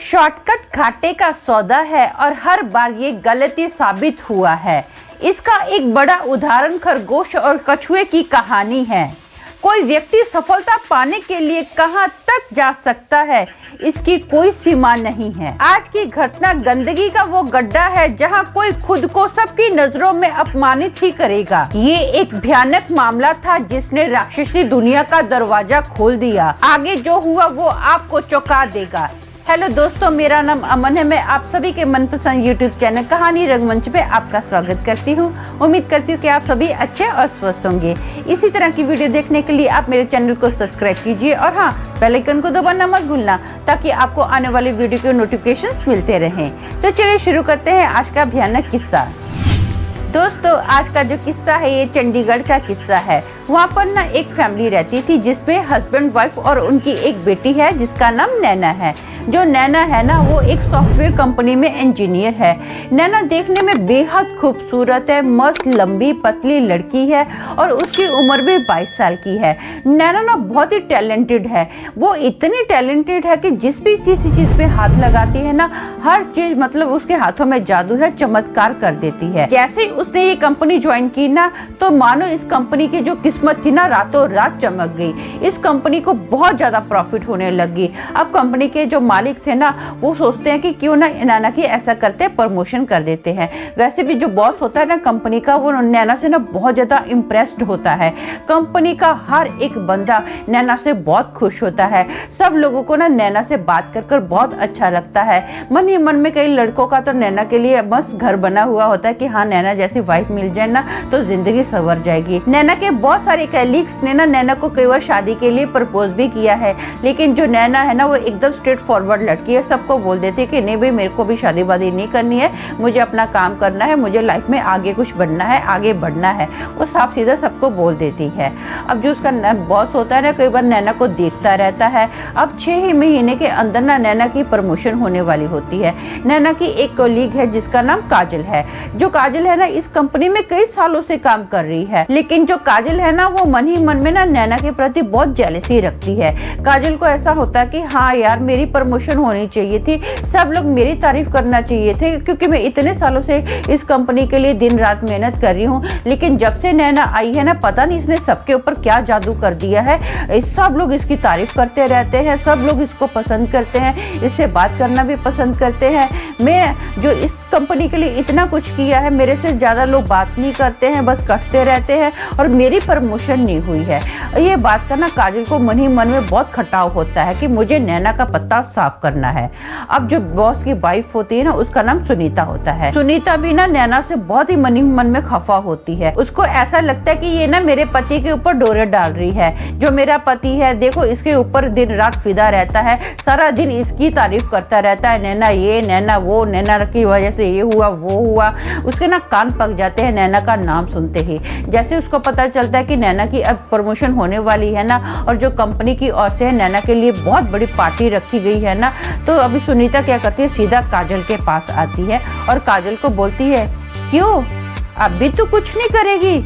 Shortcut घाटे का सौदा है और हर बार ये गलती साबित हुआ है। इसका एक बड़ा उदाहरण खरगोश और कछुए की कहानी है। कोई व्यक्ति सफलता पाने के लिए कहां तक जा सकता है, इसकी कोई सीमा नहीं है। आज की घटना गंदगी का वो गड्ढा है जहां कोई खुद को सबकी नजरों में अपमानित ही करेगा। ये एक भयानक मामला था जिसने राक्षसी दुनिया का दरवाजा खोल दिया। आगे जो हुआ वो आपको चौंका देगा। हेलो दोस्तों, मेरा नाम अमन है। मैं आप सभी के मनपसंद यूट्यूब चैनल कहानी रंगमंच पे आपका स्वागत करती हूँ। उम्मीद करती हूँ कि आप सभी अच्छे और स्वस्थ होंगे। इसी तरह की वीडियो देखने के लिए आप मेरे चैनल को सब्सक्राइब कीजिए और हाँ, बेल आइकन को दबाना मत भूलना ताकि आपको आने वाले वीडियो के नोटिफिकेशंस मिलते रहें। तो चलिए शुरू करते हैं आज का भयानक किस्सा। दोस्तों, आज का जो किस्सा है ये चंडीगढ़ का किस्सा है। वहाँ पर ना एक फैमिली रहती थी जिसमें हस्बैंड वाइफ और उनकी एक बेटी है जिसका नाम नैना है। जो नैना है ना वो एक सॉफ्टवेयर कंपनी में इंजीनियर है। नैना देखने में बेहद खूबसूरत है, मस्त लंबी पतली लड़की है और उसकी उम्र भी 22 साल की है। नैना ना बहुत ही टैलेंटेड है। वो इतनी टैलेंटेड है कि जिस भी किसी चीज पे हाथ लगाती है ना, हर चीज मतलब उसके हाथों में जादू है, चमत्कार कर देती है। जैसे ही उसने ये कंपनी ज्वाइन की ना, तो मानो इस कंपनी की जो किस्मत थी ना रातों रात चमक गई। इस कंपनी को बहुत ज्यादा प्रॉफिट होने लगी। अब कंपनी के जो मालिक थे ना, वो सोचते हैं कि क्यों ना नैना की ऐसा करते हैं, प्रमोशन कर देते हैं। वैसे भी जो बॉस होता है ना कंपनी का, वो नैना से ना बहुत ज्यादा इम्प्रेस्ड होता है। कंपनी का हर एक बंदा नैना से बहुत खुश होता है। सब लोगों को ना नैना से बात कर कर बहुत अच्छा लगता है। मन ही मन में कई लड़कों का तो नैना के लिए मस्त घर बना हुआ होता है कि हाँ, नैना जैसी वाइफ मिल जाए ना तो जिंदगी संवर जाएगी। नैना के बहुत सारे कलीग्स ने ना नैना को कई बार शादी के लिए प्रपोज भी किया है, लेकिन जो नैना है ना वो एकदम स्ट्रेट फॉरवर्ड लड़की है। सबको बोल देती है कि नहीं भाई, मेरे को भी शादी वादी नहीं करनी है, मुझे अपना काम करना है, मुझे लाइफ में आगे कुछ बनना है, आगे बढ़ना है। वो साफ सीधा सबको बोल देती है। अब जो उसका बॉस होता है ना, कई बार नैना को देखता रहता है। अब 6 ही महीने के अंदर ना नैना की प्रमोशन होने वाली होती है। नैना की एक कोलीग है जिसका नाम काजल है। जो काजल है ना इस कंपनी में कई सालों से काम कर रही है, लेकिन जो काजल है ना वो मन ही मन में ना नैना के प्रति बहुत जेलसी रखती है। काजल को ऐसा होता है कि हाँ यार, मेरी प्रमोशन होनी चाहिए थी, सब लोग मेरी तारीफ करना चाहिए थे, क्योंकि मैं इतने सालों से इस कंपनी के लिए दिन रात मेहनत कर रही हूँ। लेकिन जब से नैना आई है ना, पता नहीं इसने सबके ऊपर क्या जादू कर दिया है। सब लोग इसकी तारीफ करते रहते हैं, सब लोग इसको पसंद करते हैं, इससे बात करना भी पसंद करते हैं। मैं जो इस कंपनी के लिए इतना कुछ किया है, मेरे से ज्यादा लोग बात नहीं करते हैं, बस कटते रहते हैं और मेरी प्रमोशन नहीं हुई है। ये बात करना काजल को मन ही मन में बहुत खटाव होता है कि मुझे नैना का पत्ता साफ करना है। अब जो बॉस की वाइफ होती है ना, उसका नाम सुनीता होता है। सुनीता भी ना नैना से बहुत ही मन ही मन में खफा होती है। उसको ऐसा लगता है कि ये ना मेरे पति के ऊपर डोरे डाल रही है। जो मेरा पति है, देखो इसके ऊपर दिन रात फिदा रहता है, सारा दिन इसकी तारीफ करता रहता है, नैना ये नैना वो, नैना की वजह से ये हुआ वो हुआ। उसके ना कान पक जाते हैं नैना का नाम सुनते ही। जैसे उसको पता चलता है कि नैना की अब प्रमोशन होने वाली है ना, और जो कंपनी की ओर से नैना के लिए बहुत बड़ी पार्टी रखी गई है ना, तो अभी सुनीता क्या करती है, सीधा काजल के पास आती है और काजल को बोलती है, क्यों अभी तो कुछ नहीं करेगी?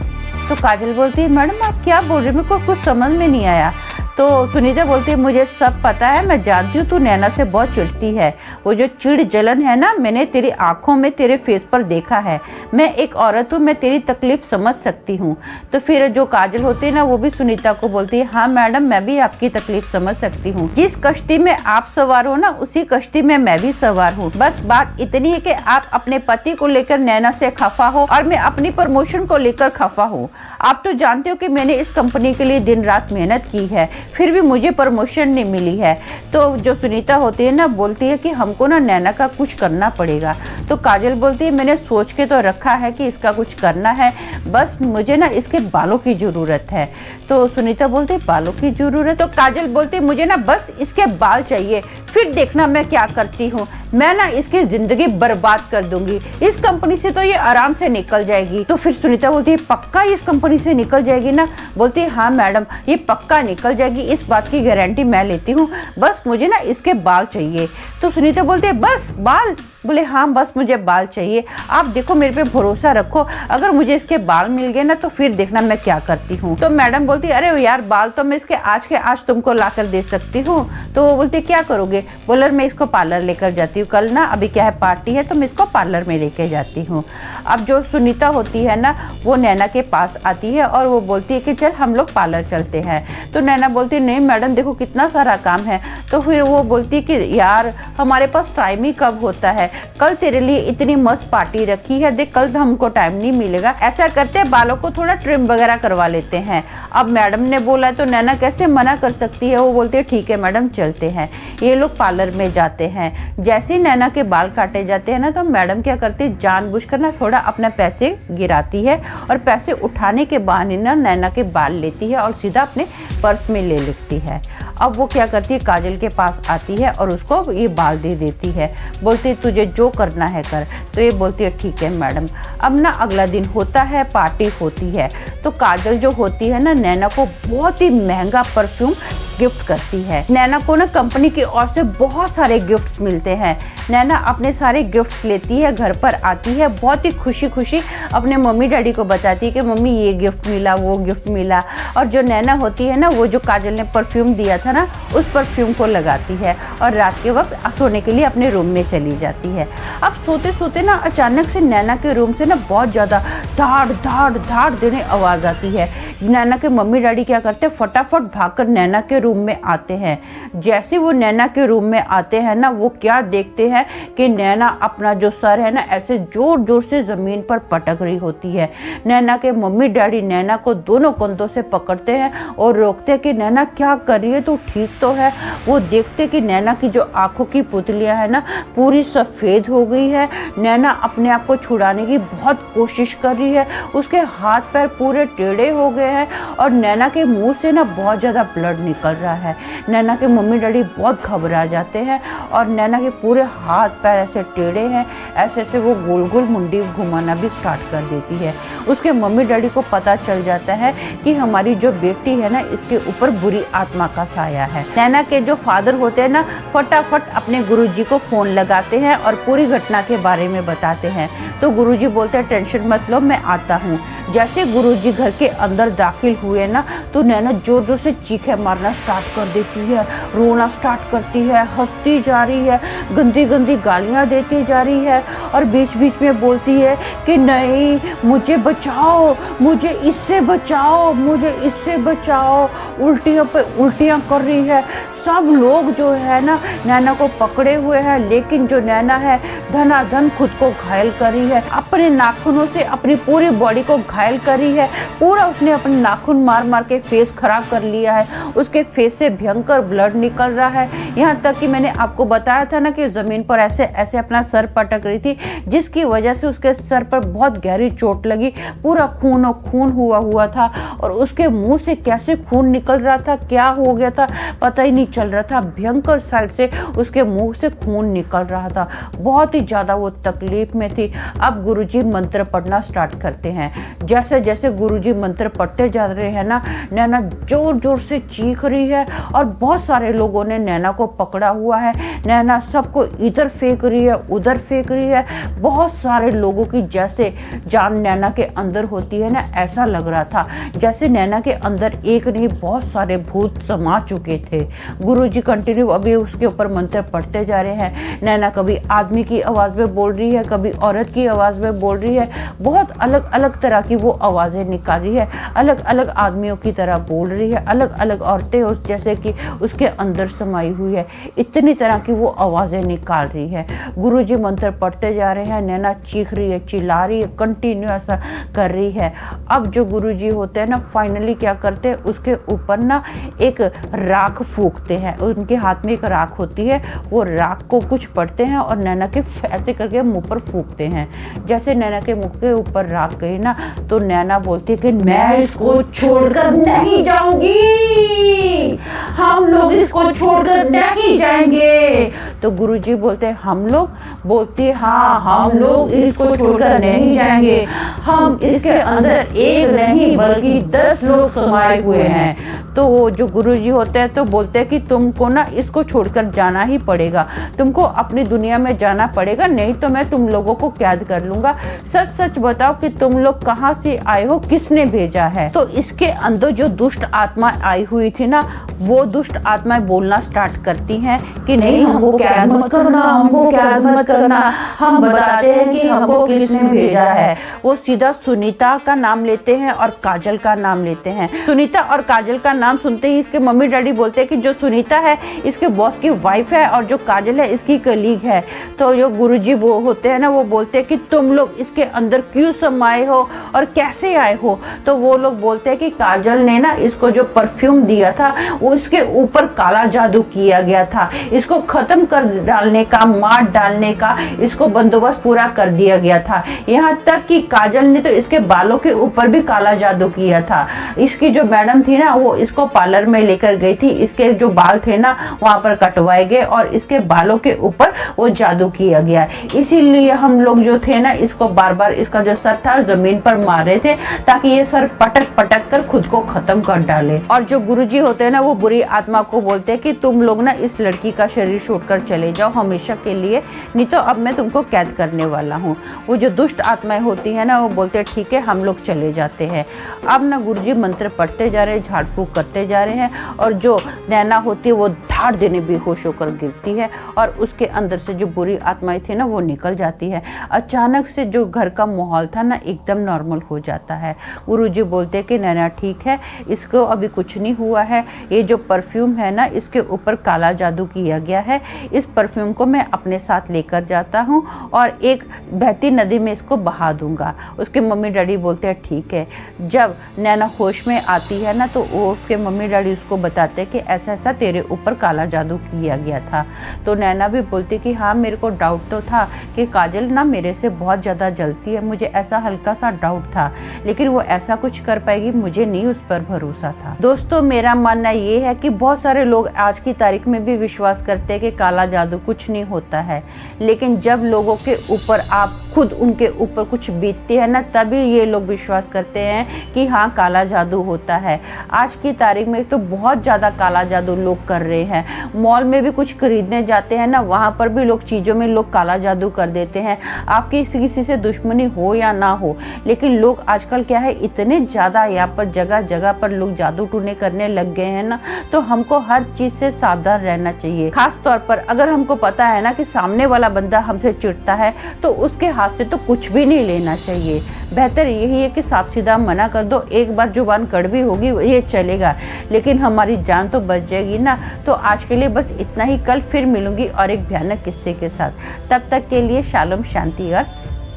तो काजल बोलती है, मैडम आप क्या बोल रहे, मेरे को कुछ समझ में नहीं आया। तो सुनीता बोलती है, मुझे सब पता है, मैं जानती हूँ तू नैना से बहुत चिढ़ती है। वो जो चिढ़ जलन है ना, मैंने तेरी आंखों में तेरे फेस पर देखा है। मैं एक औरत हूँ, मैं तेरी तकलीफ समझ सकती हूँ। तो फिर जो काजल होती है ना, वो भी सुनीता को बोलती है, हाँ मैडम, मैं भी आपकी तकलीफ समझ सकती हूँ। जिस कश्ती में आप सवार हो ना, उसी कश्ती में मैं भी सवार हूँ। बस बात इतनी है कि आप अपने पति को लेकर नैना से खफा हो और मैं अपनी प्रमोशन को लेकर खफा हूँ। आप तो जानते हो कि मैंने इस कंपनी के लिए दिन रात मेहनत की है, फिर भी मुझे प्रमोशन नहीं मिली है। तो जो सुनीता होती है ना, बोलती है कि हमको ना नैना का कुछ करना पड़ेगा। तो काजल बोलती है, मैंने सोच के तो रखा है कि इसका कुछ करना है, बस मुझे ना इसके बालों की जरूरत है। तो सुनीता बोलती है, बालों की जरूरत? तो काजल बोलती है, मुझे ना बस इसके बाल चाहिए, फिर देखना मैं क्या करती हूँ। मैं ना इसकी जिंदगी बर्बाद कर दूंगी, इस कंपनी से तो ये आराम से निकल जाएगी। तो फिर सुनीता बोलती है, पक्का इस कंपनी से निकल जाएगी ना? बोलती है, हाँ मैडम, ये पक्का निकल जाएगी, इस बात की गारंटी मैं लेती हूँ, बस मुझे ना इसके बाल चाहिए। तो सुनीता बोलती है, बस बाल? बोले हाँ बस मुझे बाल चाहिए, आप देखो मेरे पे भरोसा रखो, अगर मुझे इसके बाल मिल गए ना तो फिर देखना मैं क्या करती हूँ। तो मैडम बोलती अरे यार बाल तो मैं इसके आज तुमको ला कर दे सकती हूँ। तो वो बोलते क्या करोगे? बोला मैं इसको पार्लर लेकर जाती हूँ, कल ना अभी क्या है पार्टी है तो मैं इसको पार्लर में लेके जाती हूँ। अब जो सुनीता होती है ना वो नैना के पास आती है और वो बोलती है कि चल हम लोग पार्लर चलते हैं। तो नैना बोलती नहीं मैडम देखो कितना सारा काम है। तो फिर वो बोलती है कि यार हमारे पास टाइम ही कब होता है, कल तेरे लिए इतनी मस्त पार्टी रखी है, देख कल तो हमको टाइम नहीं मिलेगा, ऐसा करते हैं बालों को थोड़ा ट्रिम वगैरह करवा लेते हैं। अब मैडम ने बोला तो नैना कैसे मना कर सकती है, वो बोलती है ठीक है मैडम चलते हैं। ये लोग पार्लर में जाते हैं। जैसे ही नैना के बाल काटे जाते हैं ना तो मैडम क्या करती है जानबूझकर ना थोड़ा अपने पैसे गिराती है और पैसे उठाने के बहाने ना नैना के बाल लेती है और सीधा अपने पर्स में ले लेती है। अब वो क्या करती है काजल के पास आती है और उसको ये बाल दे देती है, बोलती है तुझे जो करना है कर। तो ये बोलती है ठीक है मैडम। अब ना अगला दिन होता है, पार्टी होती है। तो काजल जो होती है ना नैना को बहुत ही महंगा परफ्यूम गिफ्ट करती है। नैना को ना कंपनी की ओर से बहुत सारे गिफ्ट्स मिलते हैं। नैना अपने सारे गिफ्ट्स लेती है, घर पर आती है, बहुत ही खुशी खुशी अपने मम्मी डैडी को बताती है कि मम्मी ये गिफ्ट मिला वो गिफ्ट मिला। और जो नैना होती है ना वो जो काजल ने परफ्यूम दिया था ना उस परफ्यूम को लगाती है और रात के वक्त सोने के लिए अपने रूम में चली जाती है। अब सोते सोते ना अचानक से नैना के रूम से ना बहुत ज़्यादा धाड़ धाड़ धाड़ देने आवाज़ आती है। नैना के मम्मी डैडी क्या करते हैं फटाफट भागकर नैना के रूम में आते हैं। जैसे वो नैना के रूम में आते हैं ना वो क्या देखते हैं कि नैना अपना जो सर है ना ऐसे जोर जोर से ज़मीन पर पटक रही होती है। नैना के मम्मी डैडी नैना को दोनों कंधों से पकड़ते हैं और रोकते हैं कि नैना क्या कर रही है, तो ठीक तो है। वो देखते कि नैना की जो आंखों की पुतलियां है ना पूरी सफ़ेद हो गई है। नैना अपने आप को छुड़ाने की बहुत कोशिश कर रही है, उसके हाथ पैर पूरे टेढ़े हो गए हैं और नैना के मुंह से ना बहुत ज़्यादा ब्लड निकल रहा है। नैना के मम्मी डैडी बहुत घबरा जाते हैं और नैना के पूरे हाथ पैर ऐसे टेढ़े हैं, ऐसे ऐसे वो गोल गोल मुंडी घुमाना भी स्टार्ट कर देती है। उसके मम्मी डैडी को पता चल जाता है कि हमारी जो बेटी है ना इसके ऊपर बुरी आत्मा का साया है। नैना के जो फादर होते हैं ना फटाफट अपने गुरुजी को फ़ोन लगाते हैं और पूरी घटना के बारे में बताते हैं। तो गुरुजी बोलते हैं टेंशन मत लो मैं आता हूँ। जैसे गुरुजी घर के अंदर दाखिल हुए ना तो नैना जोर जोर से चीखें मारना स्टार्ट कर देती है, रोना स्टार्ट करती है, हंसती जा रही है, गंदी गंदी गालियाँ देती जा रही है और बीच बीच में बोलती है कि नहीं मुझे बचाओ, मुझे इससे बचाओ, मुझे इससे बचाओ। उल्टियों पे उल्टियाँ कर रही है। सब लोग जो है ना नैना को पकड़े हुए हैं, लेकिन जो नैना है धनाधन खुद को घायल कर रही है, अपने नाखूनों से अपनी पूरी बॉडी को घायल कर रही है। पूरा उसने अपने नाखून मार मार के फेस खराब कर लिया है, उसके फेस से भयंकर ब्लड निकल रहा है। यहाँ तक कि मैंने आपको बताया था ना कि ज़मीन पर ऐसे ऐसे अपना सर पटक रही थी, जिसकी वजह से उसके सर पर बहुत गहरी चोट लगी, पूरा खून और खून हुआ था और उसके मुंह से कैसे खून निकल रहा था, क्या हो गया था पता ही नहीं चल रहा था। भयंकर साइड से उसके मुंह से खून निकल रहा था, बहुत ही ज़्यादा वो तकलीफ में थी। अब गुरुजी मंत्र पढ़ना स्टार्ट करते हैं। जैसे जैसे गुरुजी मंत्र पढ़ते जा रहे हैं ना नैना जोर जोर से चीख रही है और बहुत सारे लोगों ने नैना को पकड़ा हुआ है। नैना सबको इधर फेंक रही है उधर फेंक रही है। बहुत सारे लोगों की जैसे जान नैना के अंदर होती है ना ऐसा लग रहा था जैसे नैना के अंदर एक नहीं बहुत सारे भूत समा चुके थे। गुरुजी कंटिन्यू अभी उसके ऊपर मंत्र पढ़ते जा रहे हैं। नैना कभी आदमी की आवाज़ में बोल रही है, कभी औरत की आवाज़ में बोल रही है, बहुत अलग अलग तरह की वो आवाज़ें निकाल रही है, अलग अलग आदमियों की तरह बोल रही है, अलग अलग औरतें उस जैसे कि उसके अंदर समाई हुई है, इतनी तरह की वो आवाज़ें निकाल रही है। गुरुजी मंत्र पढ़ते जा रहे हैं, नैना चीख रही है, चिल्ला रही है, कंटिन्यू ऐसा कर रही है। अब जो गुरुजी होते हैं ना फाइनली क्या करते हैं उसके ऊपर ना एक राख फूकते हैं, उनके हाथ में एक राख होती है, वो राख को कुछ पढ़ते हैं और नैना के ऐसे करके मुंह पर फूकते हैं। जैसे नैना के मुंह के ऊपर राख गई ना तो नैना बोलती है कि मैं इसको छोड़कर नहीं जाऊंगी, हम लोग इसको छोड़कर नहीं जाएंगे। तो गुरुजी बोलते हैं हम लोग, बोलती है हाँ हम लोग इसको छोड़कर नहीं जाएंगे, हम इसके अंदर एक नहीं बल्कि 10 लोग समाये हुए हैं। तो वो जो गुरुजी होते हैं तो बोलते हैं कि तुमको ना इसको छोड़कर जाना ही पड़ेगा, तुमको अपनी दुनिया में जाना पड़ेगा, नहीं तो मैं तुम लोगों को कैद कर लूँगा। सच सच बताओ कि तुम लोग कहाँ से आए हो, किसने भेजा है। तो इसके अंदर जो दुष्ट आत्मा आई हुई थी ना, वो दुष्ट आत्माएं बोलना स्टार्ट करती हैं कि नहीं, हमको कैद मत करना, हमको कैद मत करना, हम बताते हैं कि हमको किसने भेजा है। वो सीधा सुनीता का नाम लेते हैं और काजल का नाम लेते हैं। सुनीता और काजल का नाम सुनते ही इसके मम्मी डैडी बोलते हैं कि जो सुनीता है इसके बॉस की वाइफ है और जो काजल है इसकी कलीग है। तो जो गुरुजी वो होते हैं ना, वो बोलते हैं कि तुम लोग इसके अंदर क्यों समाये हो और कैसे आए हो। तो वो लोग बोलते हैं कि काजल ने ना इसको जो परफ्यूम दिया था उसके ऊपर काला जादू किया गया था, इसको खत्म कर डालने का, मार डालने का इसको बंदोबस्त पूरा कर दिया गया था। यहाँ तक कि काजल ने तो इसके बालों के ऊपर भी काला जादू किया था। इसकी जो मैडम थी ना, वो इसको पार्लर में लेकर गई थी, इसके जो बाल थे ना वहां पर कटवाए गए और इसके बालों के ऊपर वो जादू किया गया। इसीलिए हम लोग जो थे ना, इसको बार बार इसका जो सर था जमीन पर मार रहे थे ताकि ये सर पटक पटक कर खुद को खत्म कर डाले। और जो गुरुजी होते हैं ना, वो बुरी आत्मा को बोलते हैं कि तुम लोग ना इस लड़की का शरीर छोड़कर चले जाओ हमेशा के लिए, नहीं तो अब मैं तुमको कैद करने वाला हूँ। वो जो दुष्ट आत्माएं होती है ना, वो बोलते हैं ठीक है, हम लोग चले जाते हैं। अब ना गुरुजी मंत्र पढ़ते जा रहे हैं, झाड़ फूक करते जा रहे हैं और जो नैना होती है वो धाड़ देने बेहोश होकर गिरती है और उसके अंदर से जो बुरी आत्माएं थी ना वो निकल जाती है। अचानक से जो घर का माहौल था ना एकदम नॉर्मल हो जाता है। गुरुजी बोलते हैं कि नैना ठीक है, इसको अभी कुछ नहीं हुआ है, ये जो परफ्यूम है ना इसके ऊपर काला जादू किया गया है, इस परफ्यूम को मैं अपने साथ लेकर जाता हूँ और एक बहती नदी में इसको बहा दूंगा। उसके मम्मी डैडी बोलते हैं ठीक है। जब नैना होश में आती है ना तो वो उसके मम्मी डैडी उसको बताते हैं कि ऐसा ऐसा तेरे ऊपर काला जादू किया गया था। तो नैना भी बोलती कि हाँ, मेरे को डाउट तो था कि काजल ना मेरे से बहुत ज़्यादा जलती है, मुझे ऐसा हल्का सा डाउट था, लेकिन वो ऐसा कुछ कर पाएगी मुझे नहीं उस पर भरोसा था। दोस्तों, मेरा मानना ये है कि बहुत सारे लोग आज की तारीख में भी विश्वास करते हैं कि काला जादू कुछ नहीं होता है, लेकिन जब लोगों के ऊपर आप खुद उनके ऊपर कुछ बीतती है ना, तभी ये लोग विश्वास करते हैं कि हाँ काला जादू होता है। आज की तारीख में तो बहुत ज़्यादा काला जादू लोग कर रहे हैं। मॉल में भी कुछ खरीदने जाते हैं ना, वहाँ पर भी लोग चीज़ों में लोग काला जादू कर देते हैं। आपकी किसी से दुश्मनी हो या ना हो, लेकिन लोग आजकल क्या है, इतने ज़्यादा यहाँ पर जगह जगह पर लोग जादू टूने करने लग गए हैं ना, तो हमको हर चीज़ से सावधान रहना चाहिए। खास तौर पर अगर हमको पता है ना कि सामने वाला बंदा हमसे चिढ़ता है तो उसके हाथ से तो कुछ भी नहीं लेना चाहिए। बेहतर यही है कि साफ सीधा मना कर दो। एक बार जुबान कड़वी होगी ये चलेगा, लेकिन हमारी जान तो बच जाएगी ना। तो आज के लिए बस इतना ही, कल फिर मिलूंगी और एक भयानक किस्से के साथ। तब तक के लिए शालोम, शांति और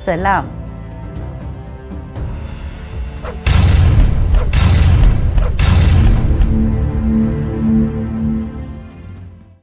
सलाम।